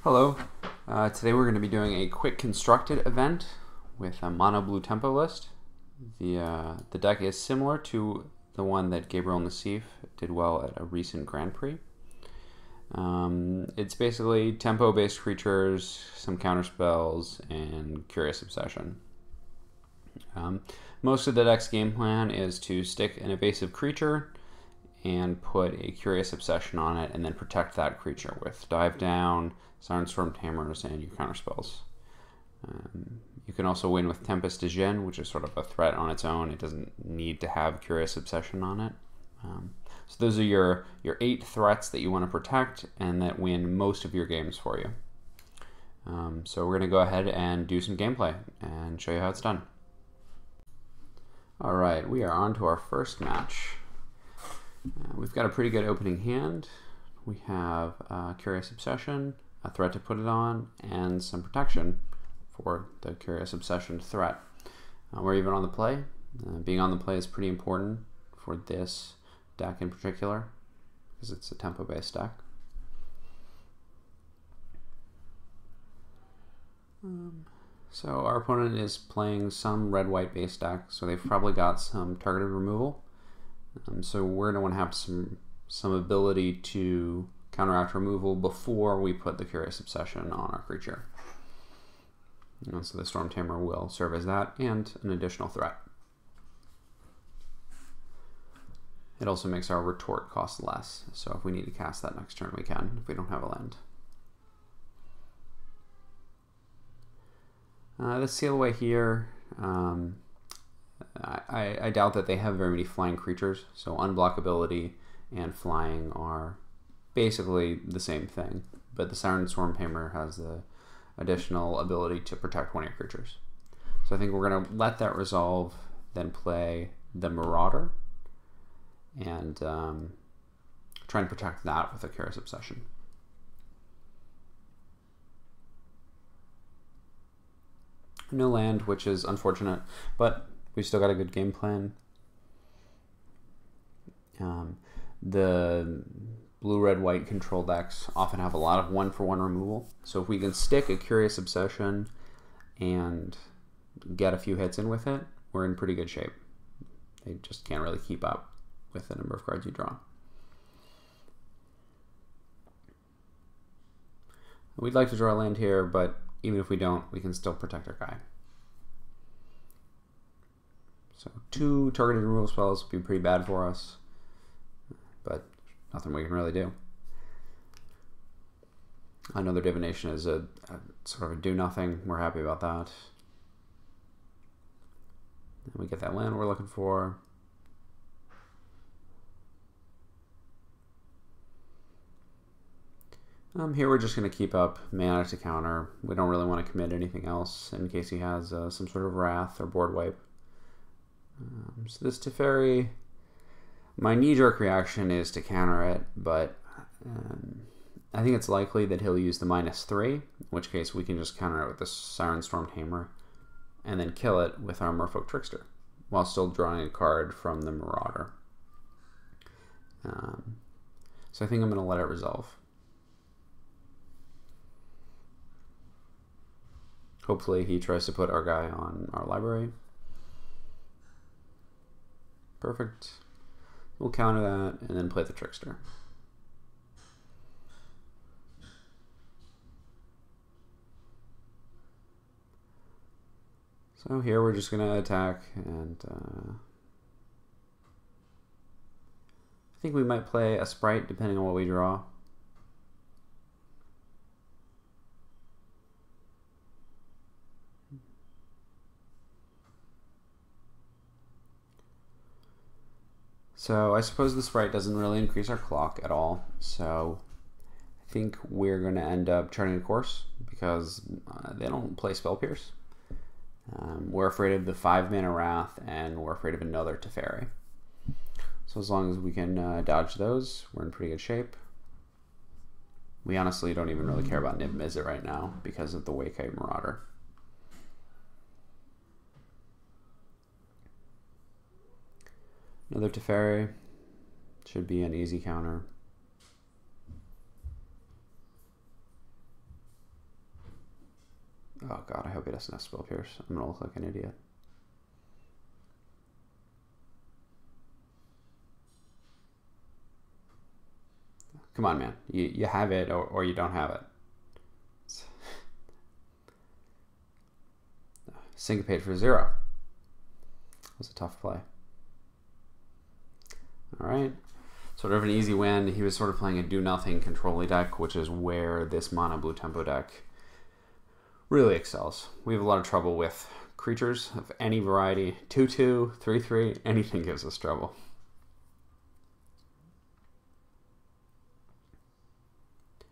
Hello. Today we're going to be doing a quick constructed event with a mono blue tempo list. The deck is similar to the one that Gabriel Nassif did well at a recent Grand Prix. It's basically tempo based creatures, some counter spells, and Curious Obsession. Most of the deck's game plan is to stick an evasive creature and put a Curious Obsession on it, and then protect that creature with Dive Down, Siren Stormtamers, and your counterspells. You can also win with Tempest Djinn, which is sort of a threat on its own. It doesn't need to have Curious Obsession on it. So those are your 8 threats that you want to protect and that win most of your games for you. So we're going to go ahead and do some gameplay and show you how it's done. Alright, we are on to our first match. We've got a pretty good opening hand. We have Curious Obsession, a threat to put it on, and some protection for the Curious Obsession threat. We're even on the play. Being on the play is pretty important for this deck in particular, because it's a tempo-based deck. So our opponent is playing some red-white based deck, so they've probably got some targeted removal. So we're going to want to have some ability to counteract removal before we put the Curious Obsession on our creature. And so the Stormtamer will serve as that and an additional threat. It also makes our Retort cost less, so if we need to cast that next turn we can, if we don't have a land. The seal away here, I doubt that they have very many flying creatures, so unblockability and flying are basically the same thing, but the Siren Stormtamer has the additional ability to protect one of your creatures. So I think we're going to let that resolve, then play the Marauder, and try and protect that with a Curious Obsession. No land, which is unfortunate, but we've still got a good game plan. The blue-red-white control decks often have a lot of 1-for-1 removal, so if we can stick a Curious Obsession and get a few hits in with it, we're in pretty good shape. They just can't really keep up with the number of cards you draw. We'd like to draw a land here, but even if we don't, we can still protect our guy. So 2 targeted removal spells would be pretty bad for us, but nothing we can really do. Another Divination is a sort of a do-nothing. We're happy about that. And we get that land we're looking for. Here we're just going to keep up mana to counter. We don't really want to commit anything else in case he has some sort of Wrath or board wipe. So this Teferi, my knee-jerk reaction is to counter it, but I think it's likely that he'll use the -3, in which case we can just counter it with the Siren Stormtamer and then kill it with our Merfolk Trickster while still drawing a card from the Marauder. So I think I'm going to let it resolve. Hopefully he tries to put our guy on our library. Perfect. We'll counter that and then play the Trickster. So here we're just going to attack, and I think we might play a Sprite depending on what we draw. So I suppose the Sprite doesn't really increase our clock at all, so I think we're going to end up charting a course because they don't play Spell Pierce. We're afraid of the 5-mana Wrath, and we're afraid of another Teferi. So as long as we can dodge those, we're in pretty good shape. We honestly don't even really care about Nib Mizzet right now because of the Warkite Marauder. Another Teferi should be an easy counter. Oh god, I hope he doesn't have Spell Pierce. I'm gonna look like an idiot. Come on, man. You have it or you don't have it. Syncopate for 0. That was a tough play. Alright. Sort of an easy win. He was sort of playing a do-nothing control-y deck, which is where this mono blue tempo deck really excels. We have a lot of trouble with creatures of any variety. 2/2, 3/3, anything gives us trouble.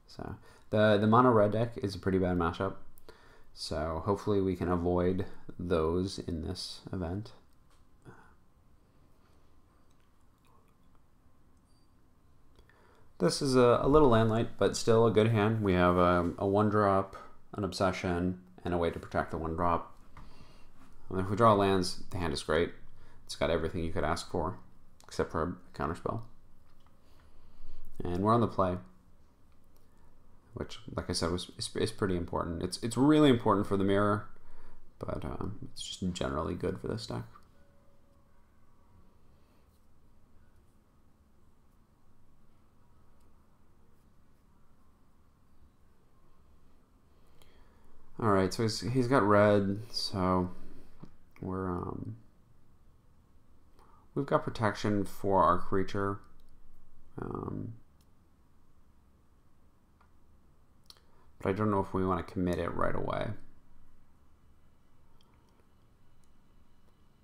So the mono red deck is a pretty bad matchup. So hopefully we can avoid those in this event. This is a little landlight, but still a good hand. We have a 1-drop, an Obsession, and a way to protect the 1-drop. If we draw lands, the hand is great. It's got everything you could ask for, except for a counterspell. And we're on the play, which, like I said, is pretty important. It's really important for the mirror, but it's just generally good for this deck. All right, so he's got red, so we've got protection for our creature. But I don't know if we want to commit it right away.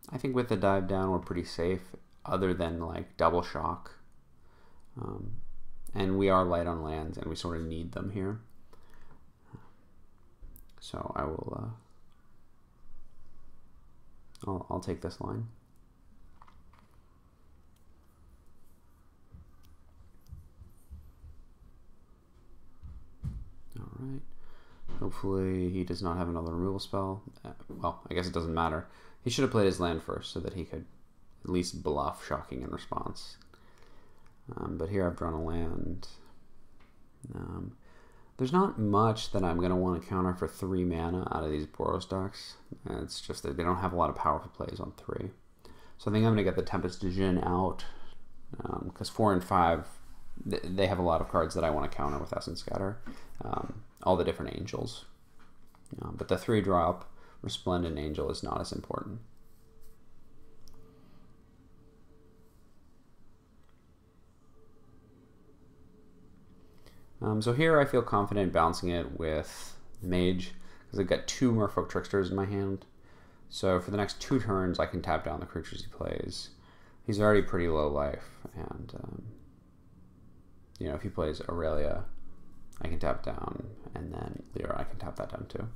I think with the dive down, we're pretty safe, other than like double shock. And we are light on lands, and we sort of need them here. So I will, I'll take this line. All right. Hopefully he does not have another removal spell. Well, I guess it doesn't matter. He should have played his land first so that he could at least bluff shocking in response. But here I've drawn a land. There's not much that I'm going to want to counter for 3 mana out of these Boros decks. It's just that they don't have a lot of powerful plays on 3. So I think I'm going to get the Tempest Djinn out, because 4 and 5, they have a lot of cards that I want to counter with Essence Scatter. All the different angels. But the 3-drop Resplendent Angel is not as important. So here I feel confident bouncing it with Mage, because I've got 2 Merfolk Tricksters in my hand. So for the next 2 turns I can tap down the creatures he plays. He's already pretty low life, and you know, if he plays Aurelia, I can tap down, and then Lyra, I can tap that down too.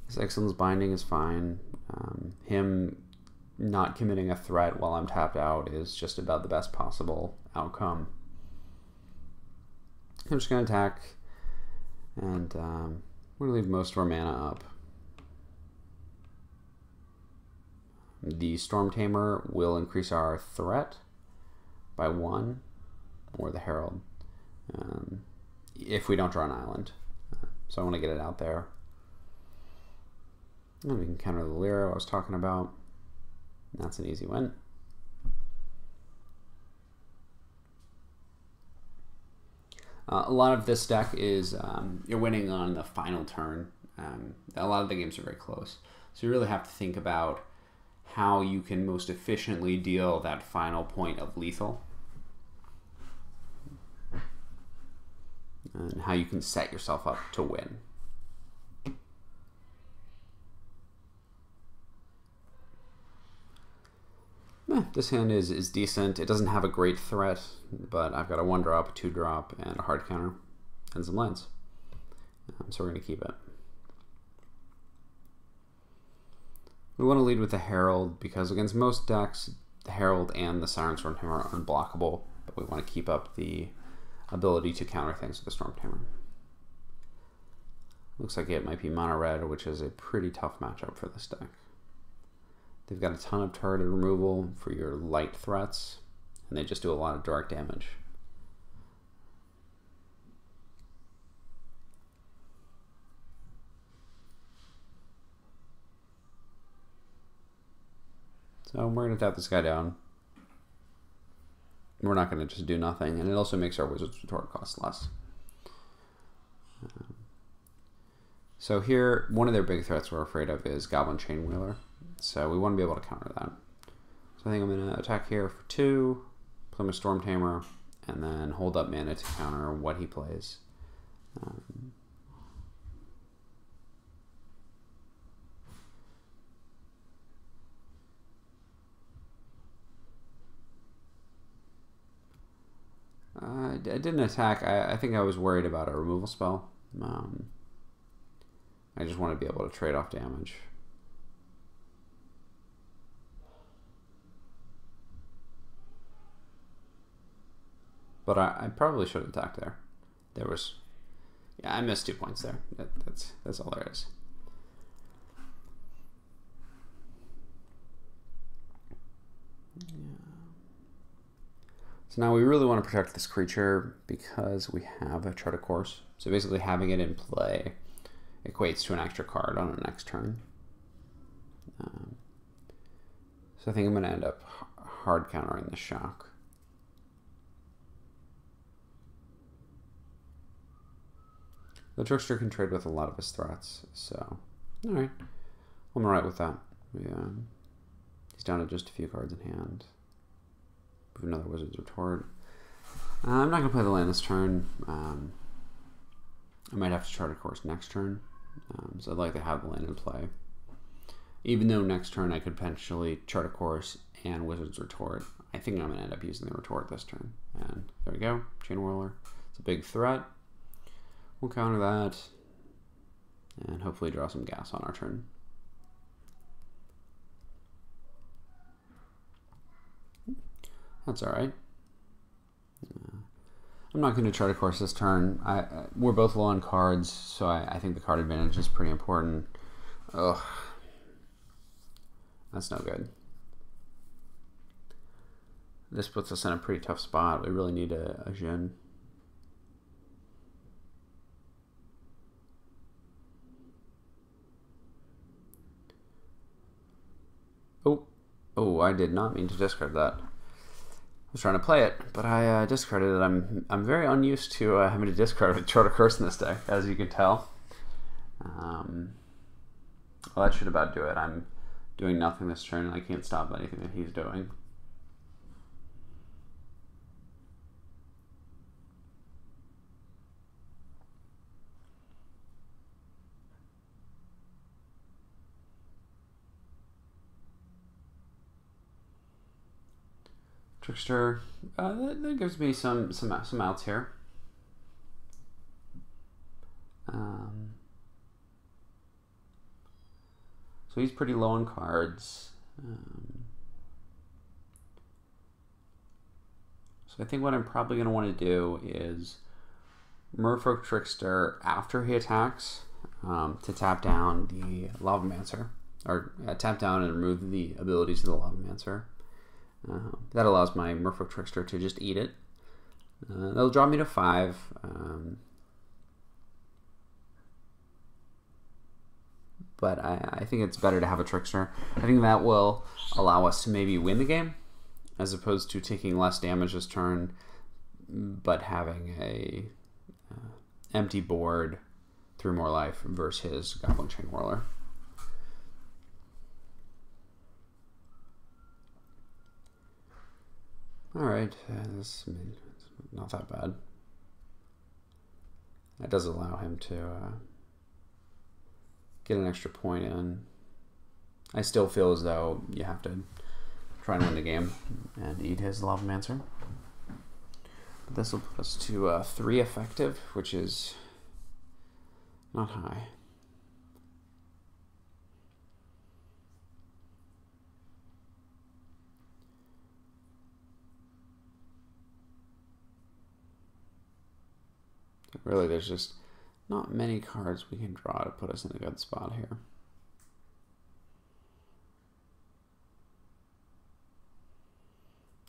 His Excellence Binding is fine. Him not committing a threat while I'm tapped out is just about the best possible outcome. I'm just going to attack, and we're going to leave most of our mana up. The Stormtamer will increase our threat by 1, or the Herald, if we don't draw an island. So I want to get it out there. And we can counter the Lyra I was talking about. That's an easy win. A lot of this deck is you're winning on the final turn. A lot of the games are very close. So you really have to think about how you can most efficiently deal that final point of lethal. And how you can set yourself up to win. This hand is decent. It doesn't have a great threat, but I've got a 1-drop, a 2-drop, and a hard counter, and some lands. So we're going to keep it. We want to lead with the Herald, because against most decks, the Herald and the Siren Stormtamer are unblockable, but we want to keep up the ability to counter things with the Stormtamer. Looks like it might be mono red, which is a pretty tough matchup for this deck. They've got a ton of targeted removal for your light threats, and they just do a lot of direct damage. So we're going to tap this guy down. We're not going to just do nothing, and it also makes our Wizard's Retort cost less. So here, one of their big threats we're afraid of is Goblin Chainwheeler. So we want to be able to counter that. So I think I'm going to attack here for 2, play my Stormtamer, and then hold up mana to counter what he plays. I didn't attack. I think I was worried about a removal spell. I just want to be able to trade off damage. But I probably should have attacked there. Yeah, I missed 2 points there. That's all there is. Yeah. So now we really want to protect this creature because we have a Chart of Course. So basically having it in play equates to an extra card on the next turn. So I think I'm going to end up hard countering the shock. The Trickster can trade with a lot of his threats, so alright. I'm alright with that. He's down to just a few cards in hand. We have another Wizard's Retort. I'm not going to play the land this turn. I might have to Chart a Course next turn. So I'd like to have the land in play. Even though next turn I could potentially Chart a Course and Wizard's Retort, I think I'm going to end up using the Retort this turn. And there we go. Chainwhirler. It's a big threat. We'll counter that. And hopefully draw some gas on our turn. That's alright. I'm not going to Chart a Course this turn. We're both low on cards, so I think the card advantage is pretty important. Ugh. That's no good. This puts us in a pretty tough spot. We really need a Djinn. Oh, I did not mean to discard that. I was trying to play it, but I discarded it. I'm very unused to having to discard with Chart a Course in this deck, as you can tell. Well, that should about do it. I'm doing nothing this turn, and I can't stop anything that he's doing. Trickster, that gives me some outs here. So he's pretty low on cards. So I think what I'm probably going to want to do is Merfolk Trickster after he attacks to tap down the Lavamancer, or tap down and remove the abilities of the Lavamancer. That allows my Merfolk Trickster to just eat it. That'll draw me to 5. But I think it's better to have a Trickster. I think that will allow us to maybe win the game, as opposed to taking less damage this turn, but having a empty board through more life versus Goblin Chainwhirler. Alright, this is not that bad. That does allow him to get an extra point in. I still feel as though you have to try and win the game and eat his Lavamancer. But this will put us to 3 effective, which is not high. Really, there's just not many cards we can draw to put us in a good spot here.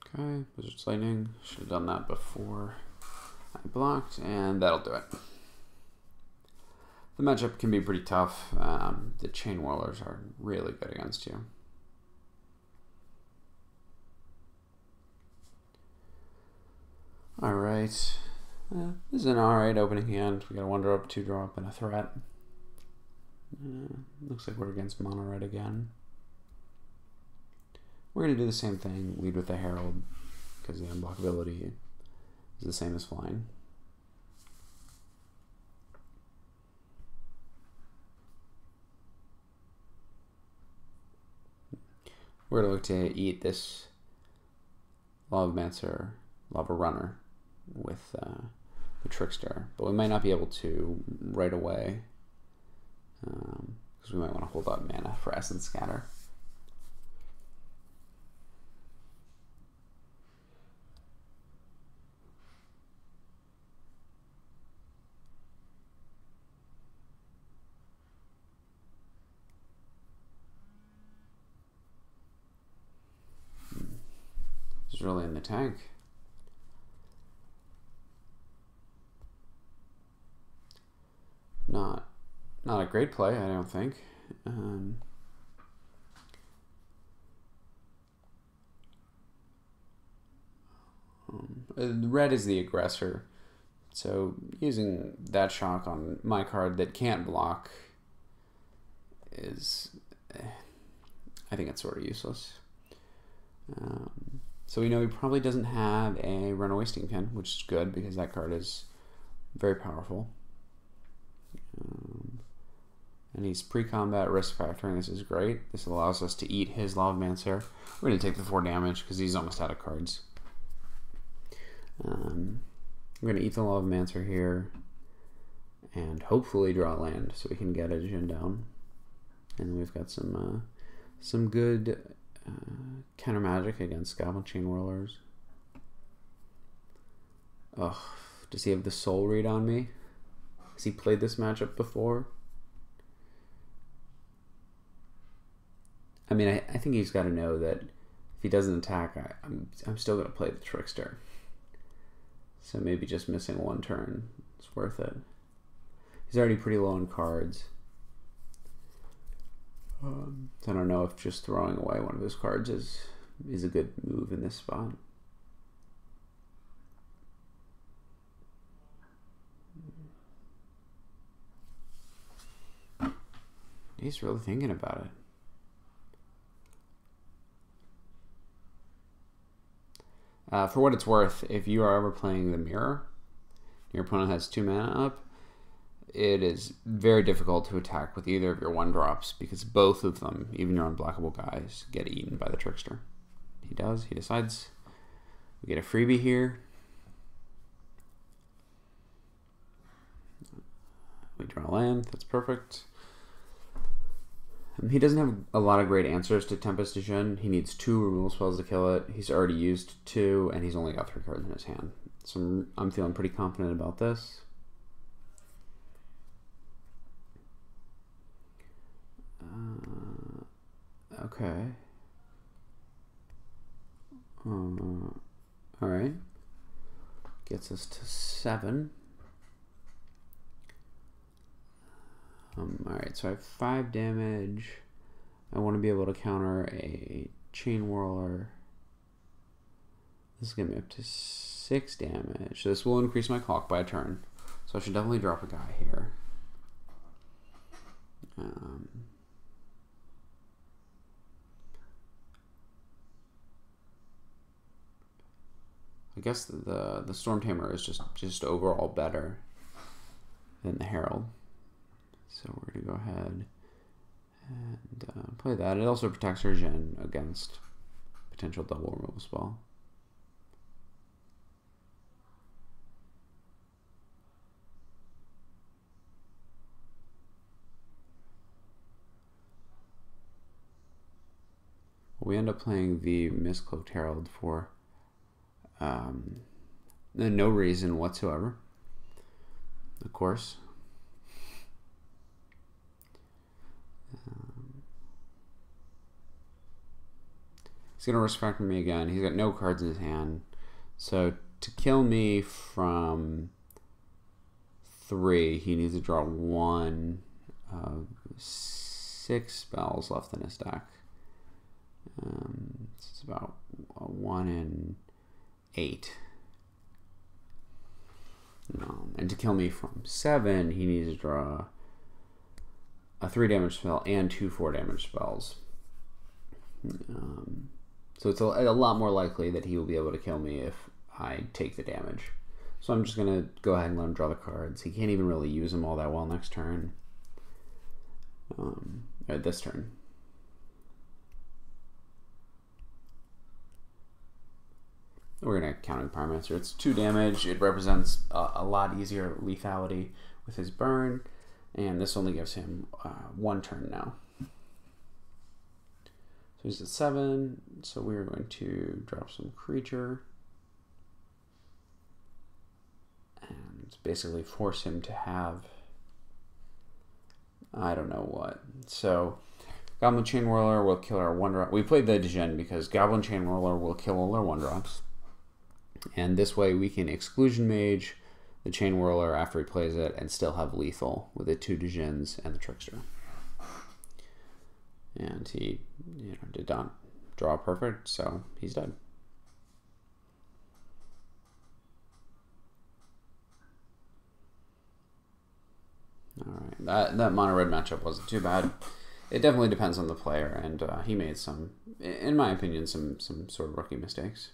Okay, Wizard's Lightning. Should have done that before I blocked, and that'll do it. The matchup can be pretty tough. The Chainwhirlers are really good against you. Alright. This is an alright opening hand. We got a 1-drop, 2-drop, and a threat. Looks like we're against mono red again. We're going to do the same thing, lead with the Herald, because the unblockability is the same as flying. We're going to look to eat this Lavamancer, Lava Runner with the Trickster, but we might not be able to right away because we might want to hold up mana for Essence Scatter. It's really in the tank. Not a great play, I don't think. Red is the aggressor, so using that shock on my card that can't block is, I think it's sort of useless. So we know he probably doesn't have a Runaway Steam Pin, which is good because that card is very powerful. And he's pre-combat risk factoring. This is great. This allows us to eat his Lavamancer. We're going to take the 4 damage because he's almost out of cards. We're going to eat the Lavamancer here and hopefully draw land so we can get a Djinn down. And we've got some good counter magic against Goblin Chain Whirlers. Ugh, does he have the Soul Read on me? Has he played this matchup before? I mean, I think he's got to know that if he doesn't attack, I'm still going to play the Trickster. So maybe just missing 1 turn is worth it. He's already pretty low on cards. So I don't know if just throwing away one of his cards is a good move in this spot. He's really thinking about it. For what it's worth, if you are ever playing the Mirror, your opponent has 2 mana up, it is very difficult to attack with either of your 1-drops because both of them, even your unblockable guys, get eaten by the Trickster. He does. He decides. We get a freebie here. We draw land. That's perfect. He doesn't have a lot of great answers to Tempest Djinn. He needs 2 removal spells to kill it. He's already used 2, and he's only got 3 cards in his hand. So I'm feeling pretty confident about this. Okay. Alright. Gets us to 7. Alright, so I have 5 damage. I want to be able to counter a Chain Whirler. This is going to be up to 6 damage. So this will increase my clock by a turn. So I should definitely drop a guy here. I guess the Stormtamer is just overall better than the Herald. So we're going to go ahead and play that. It also protects our Djinn against potential double removal spell. We end up playing the Mist-Cloaked Herald for no reason whatsoever, of course. He's going to risk factor me again. He's got no cards in his hand. So to kill me from 3, he needs to draw 1 of 6 spells left in his deck. It's about 1 in 8. And to kill me from 7, he needs to draw a 3 damage spell and 2 4 damage spells. So it's a lot more likely that he will be able to kill me if I take the damage. So I'm just going to go ahead and let him draw the cards. He can't even really use them all that well next turn. Or this turn. We're going to counter the Pyromancer. It's 2 damage. It represents a lot easier lethality with his burn. And this only gives him 1 turn now. So he's at 7. So we're going to drop some creature. And basically force him to have, I don't know what. So Goblin Chain Whirler will kill our 1-drop. We played the Djinn because Goblin Chain Whirler will kill all our 1-drops. And this way we can Exclusion Mage the Chain Whirler after he plays it and still have lethal with the 2 Djinns and the Trickster. And he did not draw perfect, so he's dead. Alright, that mono-red matchup wasn't too bad. It definitely depends on the player, and he made some, in my opinion, some sort of rookie mistakes.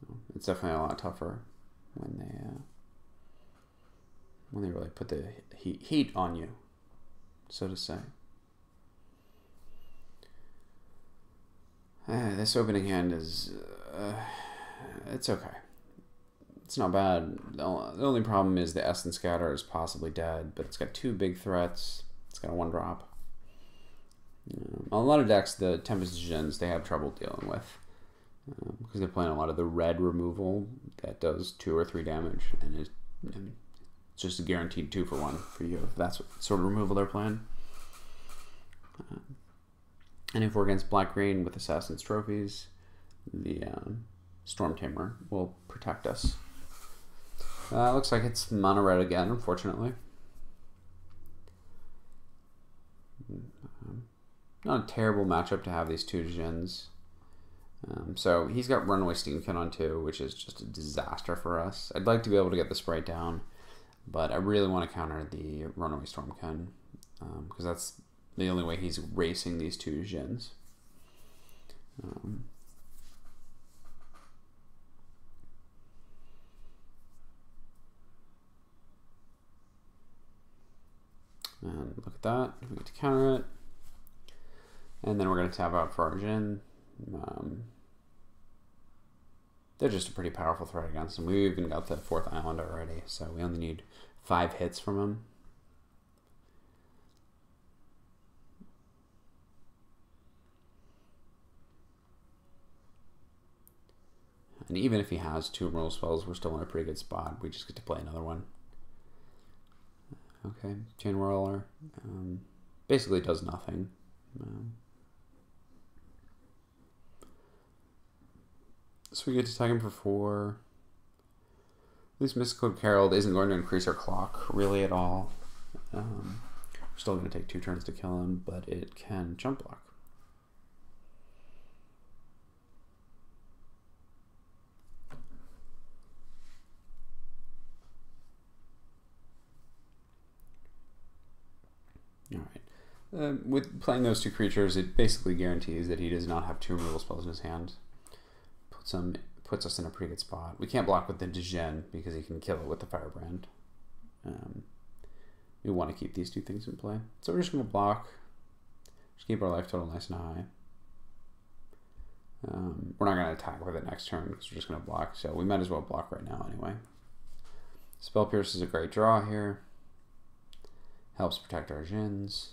So it's definitely a lot tougher when they really put the heat on you, so to say. This opening hand is, it's okay. It's not bad. The only problem is the Essence Scatter is possibly dead, but it's got 2 big threats. It's got a 1-drop. A lot of decks, the Tempest Djinns, they have trouble dealing with because they're playing a lot of the red removal that does 2 or 3 damage, and it's just a guaranteed 2 for 1 for you if that's what sort of removal they're playing. And if we're against black-green with Assassin's Trophies, the Stormtamer will protect us. Looks like it's mono-red again, unfortunately. Not a terrible matchup to have these 2 Djinns. So he's got Runaway Steamkin on 2, which is just a disaster for us. I'd like to be able to get the Sprite down, but I really want to counter the Runaway Stormkin, because that's the only way he's racing these 2 Djinns. And look at that, we get to counter it. And then we're going to tap out for our Djinn. They're just a pretty powerful threat against him. We even got the 4th island already, so we only need 5 hits from him. And even if he has 2 removal spells, we're still in a pretty good spot. We just get to play another one. Okay, Chain Whirler basically does nothing. So we get to tag him for 4. This Mist-Cloaked Herald isn't going to increase our clock really at all. We're still going to take 2 turns to kill him, but it can jump block. Alright. With playing those 2 creatures, it basically guarantees that he does not have 2 removal spells in his hand. Puts us in a pretty good spot. We can't block with the Djinn because he can kill it with the Firebrand. We want to keep these 2 things in play. So we're just going to block. Just keep our life total nice and high. We're not going to attack with it next turn because we're just going to block. So we might as well block right now anyway. Spell Pierce is a great draw here. Helps protect our Djinns.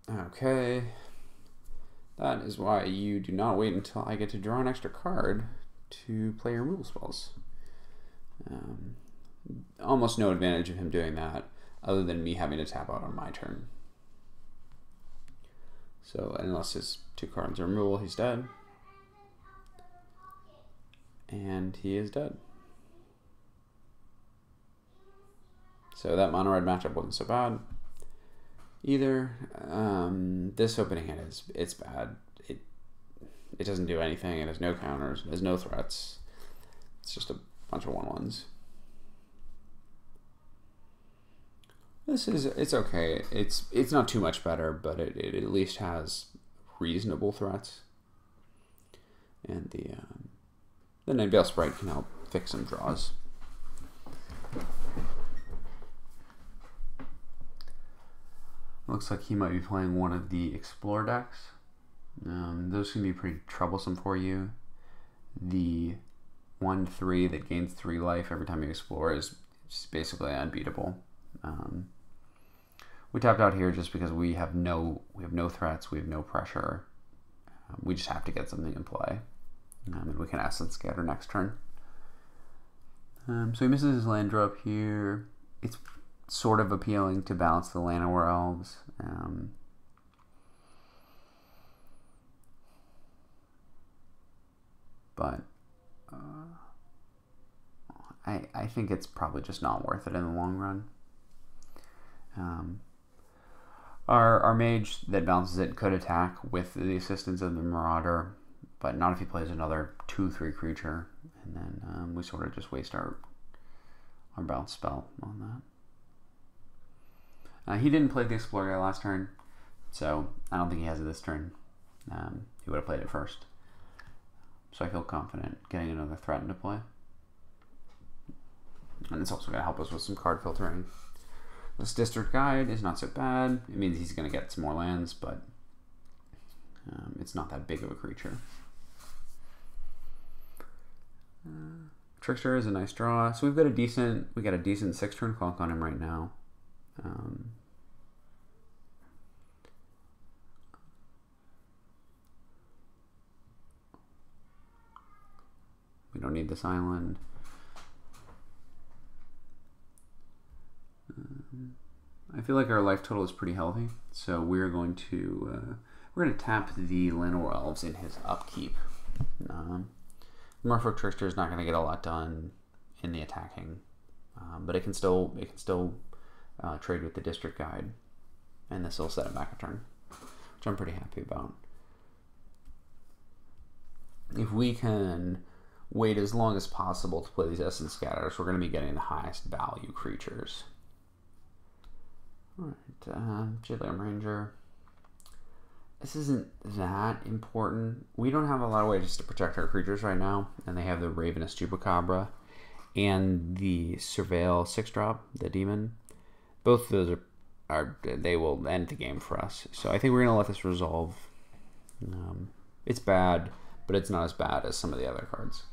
Okay, that is why you do not wait until I get to draw an extra card to play your removal spells. Almost no advantage of him doing that other than me having to tap out on my turn. So unless his 2 cards are removal, he's dead. And he is dead. So that mono-red matchup wasn't so bad. Either. This opening hand it's bad. It doesn't do anything. It has no counters. It has no threats. It's just a bunch of 1/1s. It's okay. It's not too much better, but it at least has reasonable threats. And the Nightveil Sprite can help fix some draws. Looks like he might be playing one of the Explore decks. Those can be pretty troublesome for you. The 1/3 that gains 3 life every time you explore is basically unbeatable. We tapped out here just because we have no threats, we have no pressure. We just have to get something in play. And we can Essence Scatter next turn. So he misses his land drop here. It's sort of appealing to balance the Llanowar Elves. But I think it's probably just not worth it in the long run. Our mage that balances it could attack with the assistance of the Marauder, but not if he plays another 2/3 creature, and then we sort of just waste our bounce spell on that. He didn't play the Explorer guy last turn, so I don't think he has it this turn. He would have played it first. So I feel confident getting another threat into play. And it's also going to help us with some card filtering. This District Guide is not so bad. It means he's going to get some more lands, but it's not that big of a creature. Trickster is a nice draw. So we got a decent 6-turn clock on him right now. We don't need this island. I feel like our life total is pretty healthy, so we're going to tap the Llanowar Elves in his upkeep. Merfolk Trickster is not going to get a lot done in the attacking, but it can still trade with the District Guide, and this will set him back a turn, which I'm pretty happy about. If we can wait as long as possible to play these Essence Scatters, we're going to be getting the highest value creatures. Alright, Jadelium Ranger. This isn't that important. We don't have a lot of ways to protect our creatures right now, and they have the Ravenous Chupacabra and the Surveil 6-drop, the Demon. Both of those they will end the game for us. So I think we're going to let this resolve. It's bad, but it's not as bad as some of the other cards.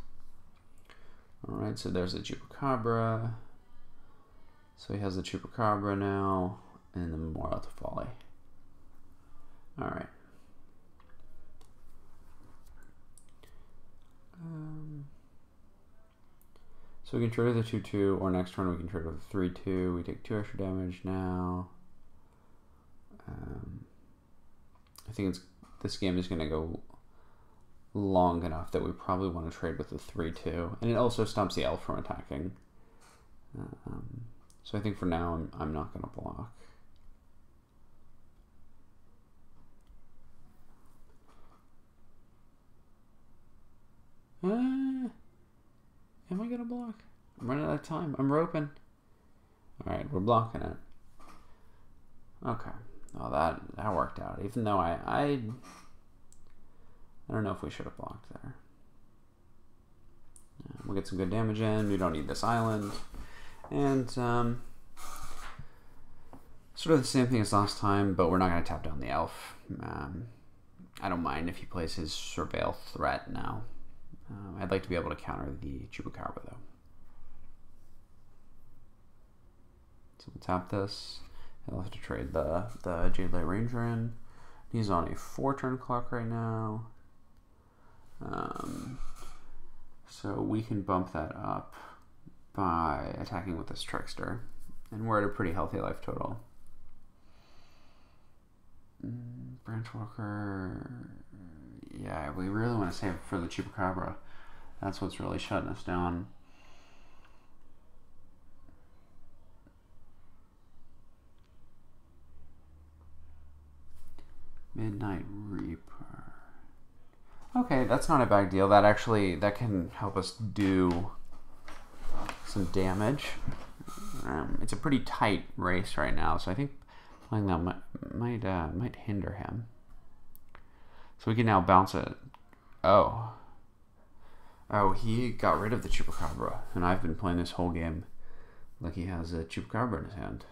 Alright, so there's the Chupacabra. So he has the Chupacabra now, and the Memorial to Folly. Alright. So we can trade with a 2/2, or next turn we can trade with a 3/2. We take 2 extra damage now. I think this game is going to go long enough that we probably want to trade with a 3/2, and it also stops the elf from attacking. So I think for now I'm not going to block. Am I going to block? I'm running out of time. I'm roping. Alright, we're blocking it. Okay. Oh, that worked out. Even though I don't know if we should have blocked there. We'll get some good damage in. We don't need this island. And sort of the same thing as last time, but we're not going to tap down the elf. I don't mind if he plays his Surveil threat now. I'd like to be able to counter the Chupacabra though. So we'll tap this. He'll have to trade the Jadelight Ranger in. He's on a 4-turn clock right now. So we can bump that up by attacking with this Trickster. And we're at a pretty healthy life total. Branchwalker. Yeah, we really want to save it for the Chupacabra. That's what's really shutting us down. Midnight Reaper. Okay, that's not a bad deal. That can help us do some damage. It's a pretty tight race right now, so I think playing that might hinder him. So we can now bounce it. Oh, he got rid of the Chupacabra, and I've been playing this whole game like he has a Chupacabra in his hand.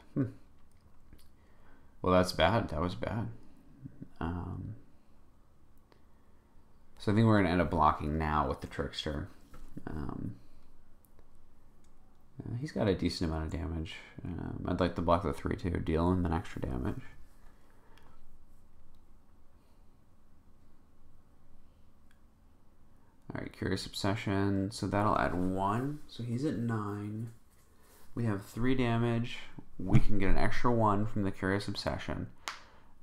Well, that's bad. That was bad. So I think we're going to end up blocking now with the Trickster. He's got a decent amount of damage. I'd like to block the 3/2, deal him an extra damage. Alright, Curious Obsession. So that'll add 1. So he's at 9. We have 3 damage. We can get an extra 1 from the Curious Obsession.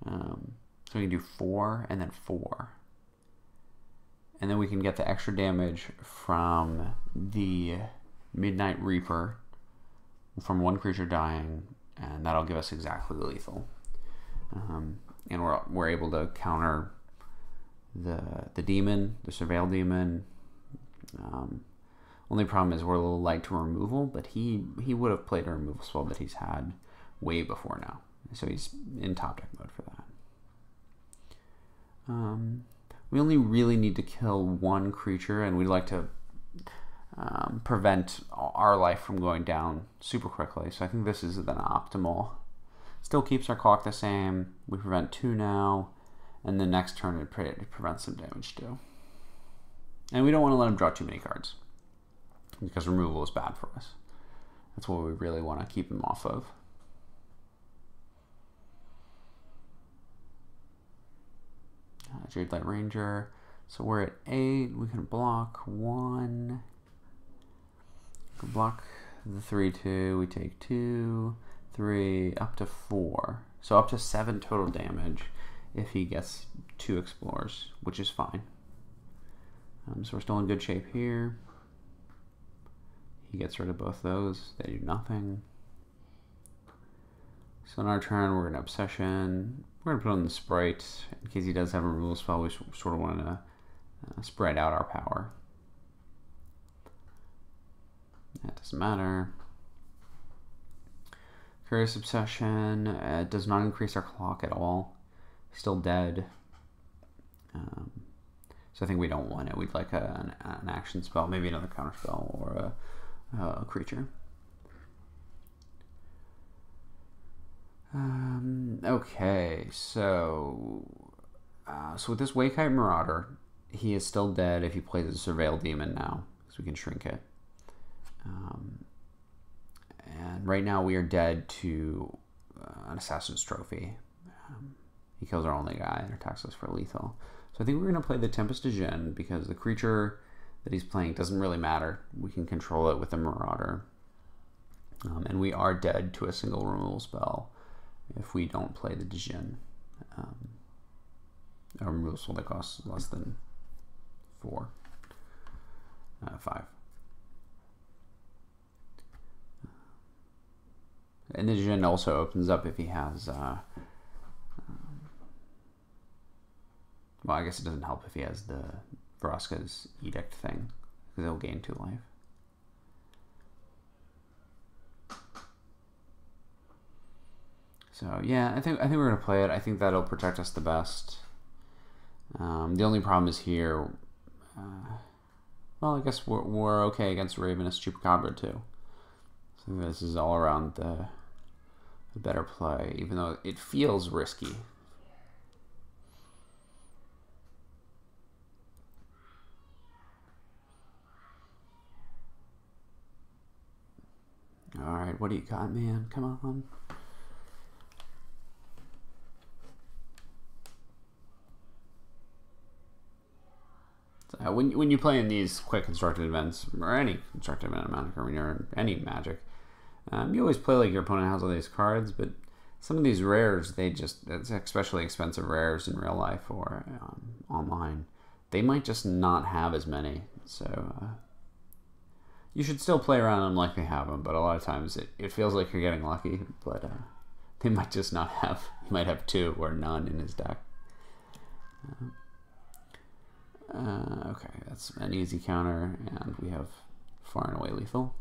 So we can do 4 and then 4. And then we can get the extra damage from the Midnight Reaper from 1 creature dying, and that'll give us exactly lethal. And we're able to counter the demon, the Surveil demon. Only problem is we're a little light to removal, but he would have played a removal spell that he's had way before now, so he's in top deck mode for that. We only really need to kill 1 creature, and we'd like to prevent our life from going down super quickly. So I think this is then optimal. Still keeps our clock the same. We prevent 2 now, and the next turn it prevents some damage too. And we don't want to let him draw too many cards, because removal is bad for us. That's what we really want to keep him off of. Jade Light Ranger. So we're at 8. We can block 1. We can block the 3/2. We take 2, 3, up to 4. So up to 7 total damage if he gets 2 Explorers, which is fine. So we're still in good shape here. He gets rid of both those. They do nothing. So on our turn, we're going to Obsession. We're going to put on the Sprite in case he does have a removal spell. We sort of want to spread out our power. That doesn't matter. Curious Obsession. It does not increase our clock at all. Still dead. So I think we don't want it. We'd like an action spell, maybe another counter spell, or a creature. Okay, so with this Warkite Marauder, he is still dead if he plays a Surveil Demon now, because we can shrink it. And right now we are dead to an Assassin's Trophy. He kills our only guy and attacks us for lethal. So I think we're going to play the Tempest Djinn, because the creature that he's playing doesn't really matter. We can control it with the Marauder. And we are dead to a single removal spell if we don't play the Djinn. A removal spell that costs less than 5. And the Djinn also opens up if he has... well, I guess it doesn't help if he has the Vraska's Edict thing, because he'll gain 2 life. So yeah, I think we're gonna play it. I think that'll protect us the best. The only problem is here. Well, I guess we're okay against Ravenous Chupacabra too. So this is all around the better play, even though it feels risky. All right, what do you got, man? Come on. When you play in these quick constructed events, or any constructed event of Magic, or when you're in any Magic, you always play like your opponent has all these cards, but some of these rares, it's especially expensive rares in real life or online, they might just not have as many. So you should still play around them like they have them, but a lot of times it feels like you're getting lucky, but they might just not have, he might have 2 or none in his deck. Okay, that's an easy counter, and we have far and away lethal.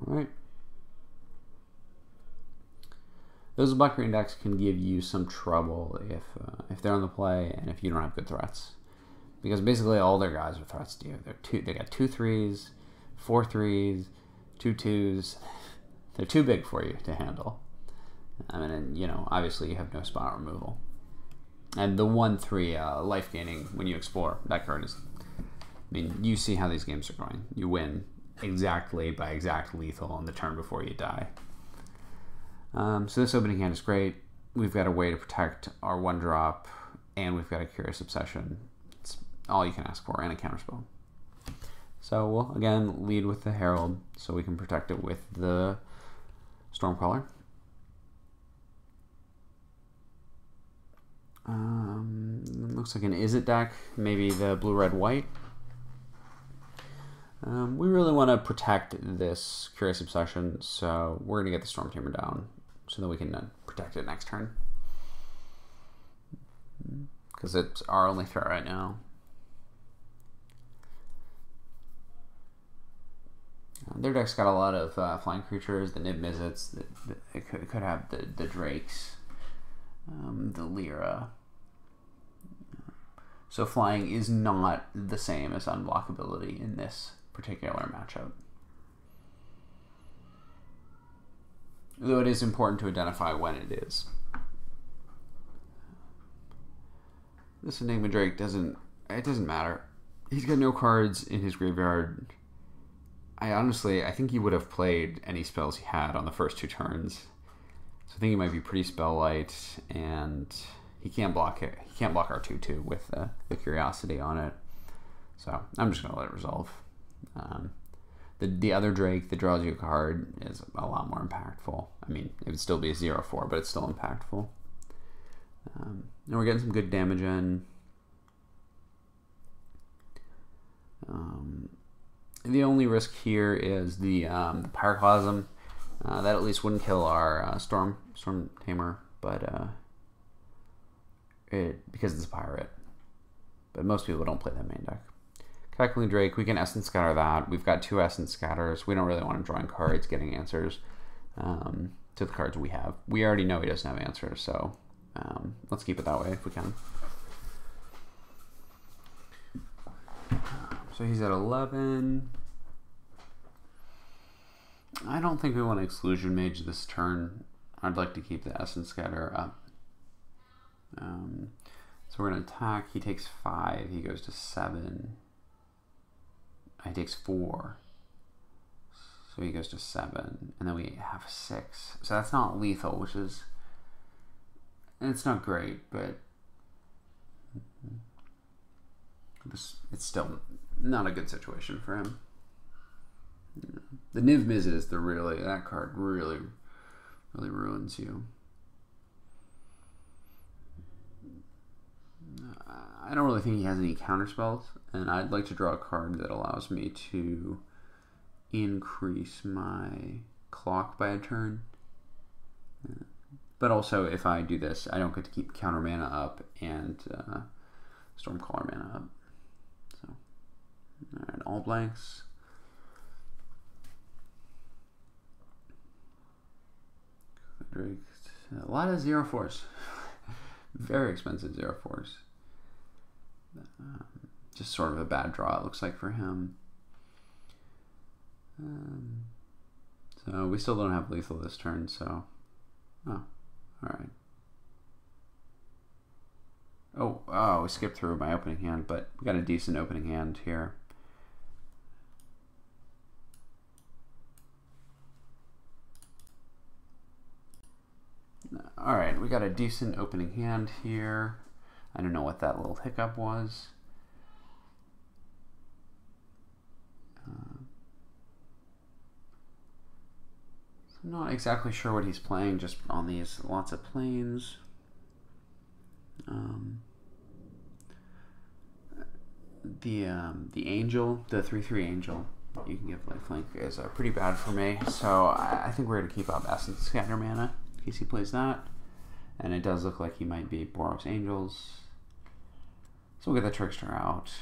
Alright. Those black-green decks can give you some trouble if they're on the play and if you don't have good threats. Because basically all their guys are threats to you. They got 2/3s, 4/3s, 2/2s. They're too big for you to handle. I mean, and, you know, obviously you have no spot removal. And the 1/3 life gaining when you explore, that card is, I mean, you see how these games are going. You win exactly by exact lethal on the turn before you die. So this opening hand is great. We've got a way to protect our 1-drop, and we've got a Curious Obsession. It's all you can ask for, and a counterspell. So we'll, again, lead with the Herald, so we can protect it with the Stormcaller. Looks like an Izzet deck, maybe the blue-red-white. We really want to protect this Curious Obsession, so we're going to get the Stormtamer down so that we can protect it next turn. Because it's our only threat right now. Their deck's got a lot of flying creatures, the Nib Mizzets, it could have the Drakes, the Lyra. So flying is not the same as unblockability in this particular matchup. Though it is important to identify when it is. This Enigma Drake doesn't matter. He's got no cards in his graveyard. I think he would have played any spells he had on the first 2 turns. So I think he might be pretty spell light, and he can't block it. He can't block our 2/2 with the Curiosity on it. So I'm just gonna let it resolve. The other Drake that draws you a card is a lot more impactful. I mean, it would still be a 0/4, but it's still impactful. And we're getting some good damage in. The only risk here is the Pyroclasm. That at least wouldn't kill our Stormtamer, but because it's a pirate. But most people don't play that main deck. Cackling Drake, we can Essence Scatter that. We've got 2 Essence Scatters. We don't really want him drawing cards, getting answers to the cards we have. We already know he doesn't have answers, so let's keep it that way if we can. So he's at 11. I don't think we want to Exclusion Mage this turn. I'd like to keep the Essence Scatter up. So we're going to attack. He takes 5. He goes to 7. He takes 4. So he goes to 7. And then we have 6. So that's not lethal, which is... it's not great, but... it's still not a good situation for him. The Niv Mizzet is that card really ruins you. I don't really think he has any counter spells, and I'd like to draw a card that allows me to increase my clock by a turn. But also, if I do this, I don't get to keep counter mana up and Stormcaller mana up. So, alright, all blanks. A lot of 0/4s. Very expensive 0/4s. Just sort of a bad draw, it looks like, for him. So we still don't have lethal this turn, so... oh, alright. Oh, we skipped through my opening hand, but we got a decent opening hand here. Alright, we got a decent opening hand here. I don't know what that little hiccup was. So I'm not exactly sure what he's playing, just on these lots of planes. The Angel, the 3/3 Angel, you can give lifelink is pretty bad for me. So I think we're going to keep up Essence Scatter Mana in case he plays that. And it does look like he might be Boros Angels. So we'll get the Trickster out.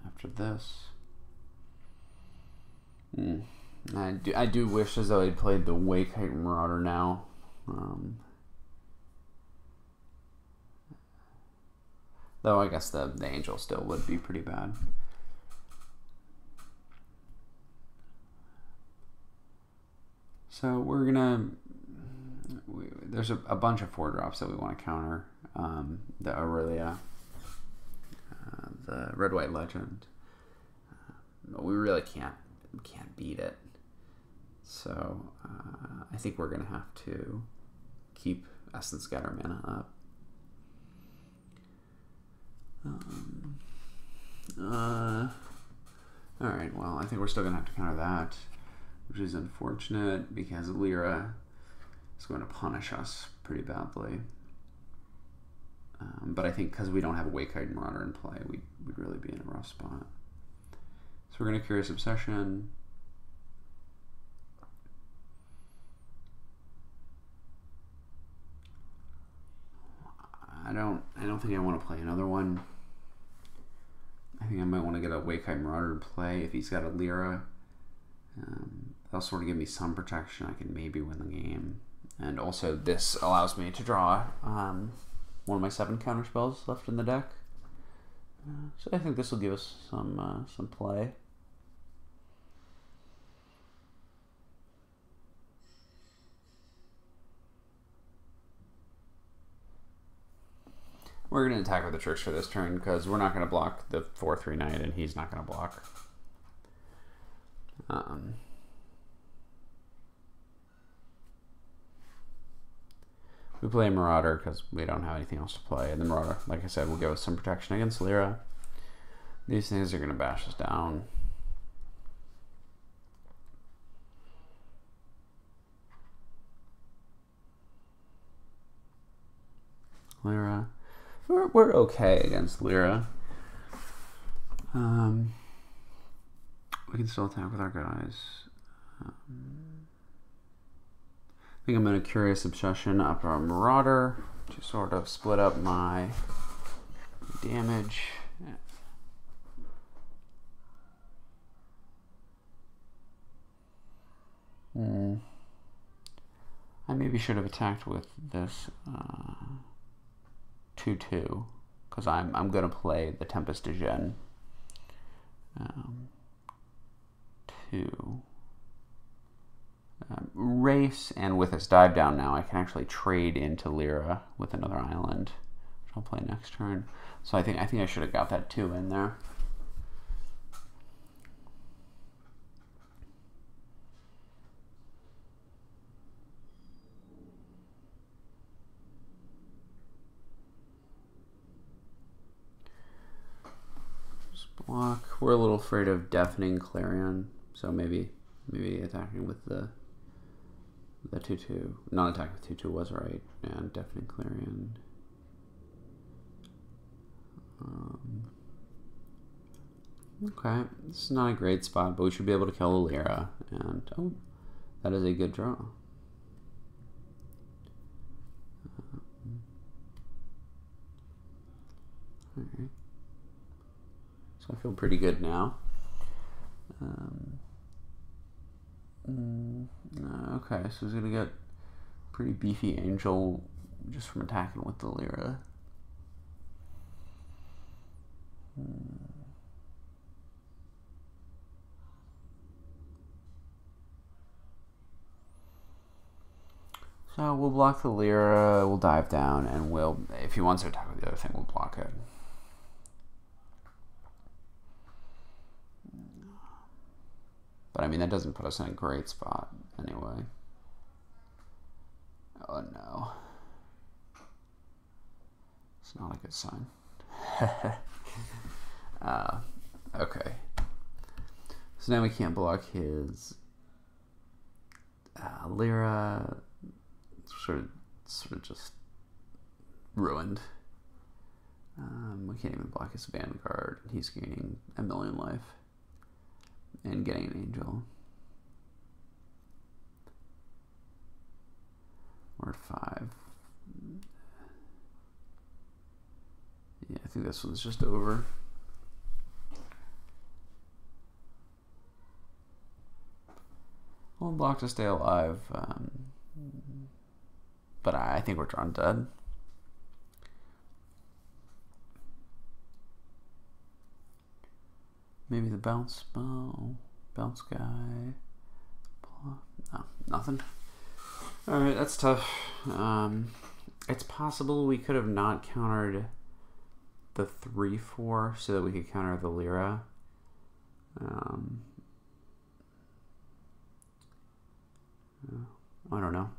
After this. I do wish as though he'd played the Warkite Marauder now. Though I guess the Angel still would be pretty bad. So we're gonna... there's a bunch of 4-drops that we want to counter. The Aurelia, the Red-White Legend. But we really can't beat it. So I think we're gonna have to keep Essence Scatter Mana up. Alright, well, I think we're still gonna have to counter that, which is unfortunate because Lyra is going to punish us pretty badly. But I think because we don't have a Warkite Marauder in play, we'd really be in a rough spot. So we're going to Curious Obsession. I don't think I want to play another one. I think I might want to get a Warkite Marauder in play if he's got a Lyra. That'll sort of give me some protection. I can maybe win the game. And also this allows me to draw one of my 7 counter spells left in the deck. So I think this will give us some play. We're going to attack with the Trickster this turn because we're not going to block the 4/3 Knight and he's not going to block. We play Marauder because we don't have anything else to play. And the Marauder, like I said, will give us some protection against Lyra. These things are going to bash us down. Lyra. We're okay against Lyra. We can still attack with our guys. I think I'm going to Curious Obsession up our Marauder to sort of split up my damage. I maybe should have attacked with this 2/2 because I'm going to play the Tempest Djinn. 2 race, and with this dive down now I can actually trade into Lyra with another island, which I'll play next turn. So I think I should have got that 2 in there. Just block. We're a little afraid of Deafening Clarion, so maybe attacking with the 2/2. Not attacking with 2/2 was right, and Deafening Clarion. Okay, this is not a great spot, but we should be able to kill the Lyra, and oh, that is a good draw. Alright. So I feel pretty good now. Okay, so he's gonna get pretty beefy Angel just from attacking with the Lyra. So we'll block the Lyra, we'll dive down, and if he wants to attack with the other thing, we'll block it. But I mean, that doesn't put us in a great spot anyway. Oh no. It's not a good sign. Okay. So now we can't block his Lyra. Sort of just ruined. We can't even block his Vanguard. He's gaining 1,000,000 life and getting an Angel. We're at 5. Yeah, I think this one's just over. We'll block to stay alive, but I think we're drawn dead. Maybe the bounce spell, bounce guy. No, nothing. All right, that's tough. It's possible we could have not countered the 3/4 so that we could counter the Lyra. I don't know.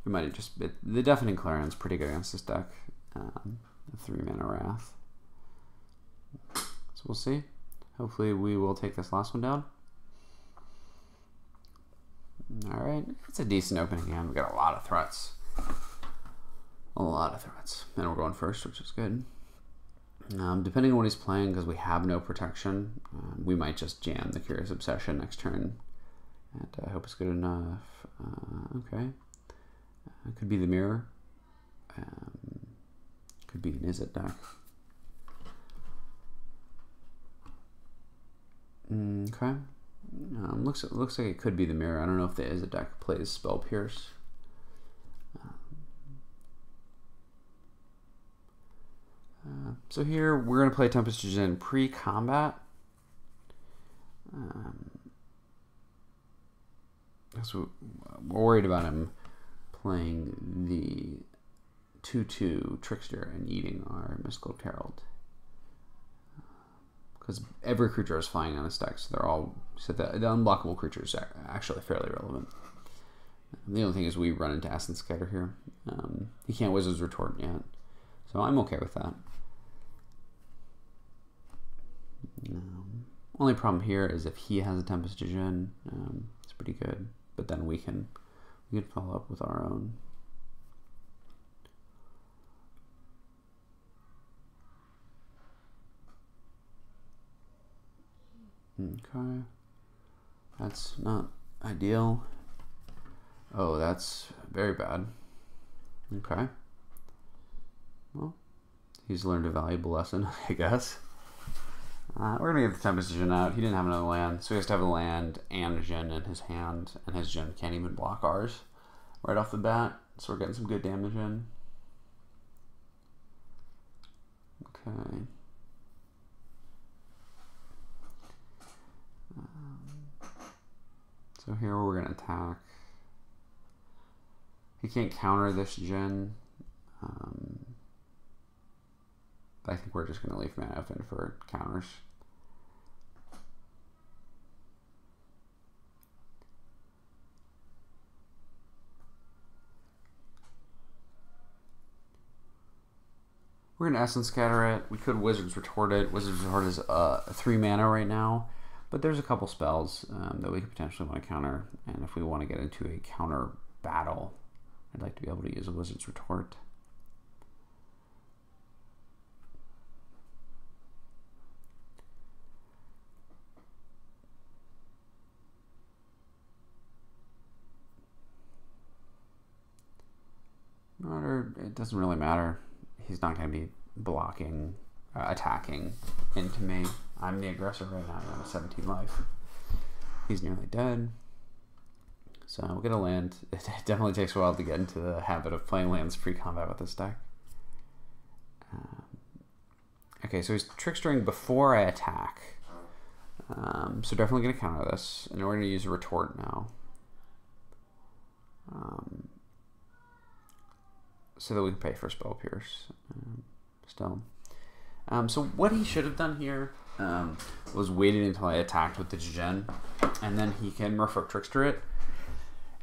We might have just the Deafening Clarion's pretty good against this deck. The 3-mana Wrath. So we'll see. Hopefully we will take this last one down. Alright, it's a decent opening hand. We got a lot of threats. A lot of threats. And we're going first, which is good. Depending on what he's playing, because we have no protection, we might just jam the Curious Obsession next turn. And I hope it's good enough. Okay. Could be the Mirror. Could be an Izzet deck. Okay. Looks like it could be the Mirror. I don't know if the Izzet deck plays Spell Pierce. So here we're going to play Tempest Djinn pre-combat. So we're worried about him playing the 2/2 Trickster and eating our Mist-Cloaked Herald. Because every creature is flying on his deck, so they're all the unblockable creatures are actually fairly relevant. The only thing is we run into Essence Scatter here. He can't Wizard's Retort yet, so I'm okay with that. Only problem here is if he has a Tempest Djinn, it's pretty good. But then we can follow up with our own. Okay, that's not ideal. Oh, that's very bad. Okay. Well, he's learned a valuable lesson, I guess. We're going to get the Tempest Djinn out. He didn't have another land, so he has to have a land and a Djinn in his hand, and his Djinn can't even block ours right off the bat, so we're getting some good damage in. Okay. So here we're going to attack. He can't counter this Djinn. But I think we're just going to leave mana open for counters. We're going to Essence Scatter it. We could Wizard's Retort it. Wizard's Retort is 3 mana right now, but there's a couple spells that we could potentially want to counter. And if we want to get into a counter battle, I'd like to be able to use a Wizard's Retort. Marauder, it doesn't really matter. He's not going to be blocking, attacking into me. I'm the aggressor right now. I have 17 life. He's nearly dead. So we'll get a land. It definitely takes a while to get into the habit of playing lands pre-combat with this deck. Okay, so he's Trickstering before I attack. So definitely going to counter this. And we're going to use a Retort now. So that we can pay for Spell Pierce still. So what he should have done here was waited until I attacked with the Djinn, and then he can Merfolk Trickster it,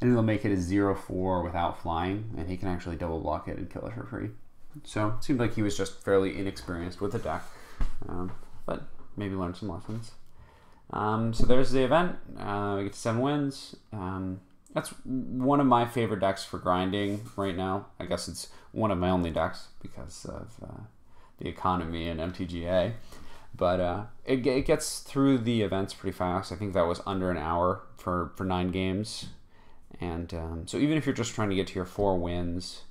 and it'll make it a 0/4 without flying, and he can actually double block it and kill it for free. So it seemed like he was just fairly inexperienced with the deck, but maybe learned some lessons. So there's the event. We get to 7 wins. that's one of my favorite decks for grinding right now. I guess it's one of my only decks because of the economy and MTGA. But it gets through the events pretty fast. I think that was under an hour for 9 games. And so even if you're just trying to get to your 4 wins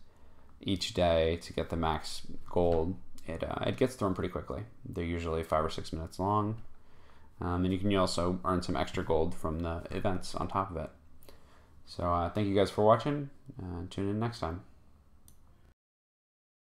each day to get the max gold, it gets through them pretty quickly. They're usually 5 or 6 minutes long. And you can also earn some extra gold from the events on top of it. So thank you guys for watching. Tune in next time.